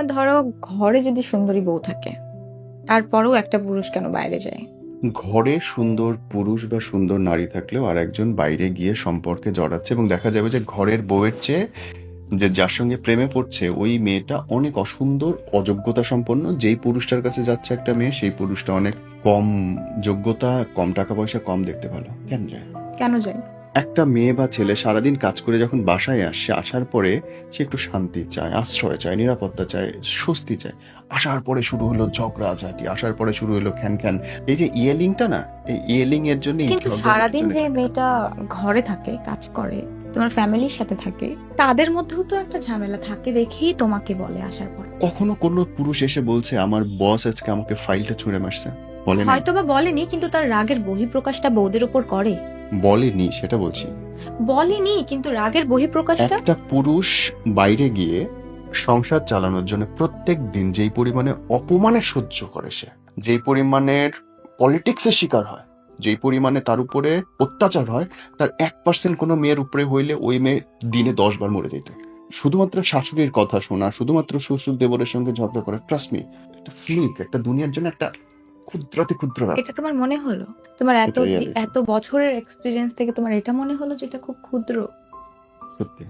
ধরো ঘরে যদি সুন্দরী বউ থাকে, তারপরেও একটা পুরুষ কেন বাইরে যায়? ঘরে সুন্দর পুরুষ বা সুন্দর নারী থাকলেও আর একজন বাইরে গিয়ে সম্পর্কে জড়াচ্ছে এবং দেখা যাবে যে ঘরের বউয়ের চেয়ে যে যার সঙ্গে প্রেমে পড়ছে ওই মেয়েটা অনেক অসুন্দর, অযোগ্যতা সম্পন্ন। যেই পুরুষটার কাছে যাচ্ছে একটা মেয়ে, সেই পুরুষটা অনেক কম যোগ্যতা, কম টাকা পয়সা, কম দেখতে ভালো। কেন যায়? কেন যায়? একটা মেয়ে বা ছেলে সারাদিন কাজ করে যখন বাসায় আসে, আসার পরে সে একটু শান্তি চায়, আশ্রয় চায়, নিরাপত্তা চায়, স্বস্তি চায়। আসার পরে শুরু হলো ঝগড়াঝাটি, আসার পরে শুরু হলো খ্যান খ্যান। এই যে ইয়েলিংটা না, এই ইয়েলিং এর জন্য, এই কিন্তু ঝগড়াঝাটির সারাদিন জন্য যে মেয়েটা ঘরে থাকে, কাজ করে, তোমার ফ্যামিলির সাথে থাকে, তাদের মধ্যেও তো একটা ঝামেলা থাকে দেখেই তোমাকে বলে আসার পর। কখনো কোনো পুরুষ এসে বলছে আমার বস আজকে আমাকে ফাইলটা ছুঁড়ে মারছে? বলে নাই। হয়তো বা বলেনি, কিন্তু তার রাগের বহিঃপ্রকাশটা বউদের উপর করে। বলেনি, সেটা বলছি। বলেনি, কিন্তু রাগের বহিঃপ্রকাশটা। একটা পুরুষ বাইরে গিয়ে সংসার চালানোর জন্য প্রত্যেক দিন যেই পরিমাণে অপমানের সহ্য করে, সে যেই পরিমাণের পলিটিক্সের শিকার হয়, যেই পরিমাণে তার উপরে অত্যাচার হয়, তার 1% কোনো মেয়ের উপরে হইলে ওই মেয়ে দিনে 10 বার মরে যেত। শুধুমাত্র শাশুড়ির কথা শোনা, শুধুমাত্র শ্বশুর দেবরের সঙ্গে ঝগড়া করা, ট্রাস্ট মি, একটা ফ্লিক, একটা দুনিয়ার জন্য একটা ক্ষুদ্রাতি ক্ষুদ্র ব্যাপার। এটা তোমার মনে হলো? তোমার এটা রিয়ালিটি। এত বছরের এক্সপিরিয়েন্স থেকে তোমার এটা মনে হলো যে এটা খুব ক্ষুদ্র? সত্যি।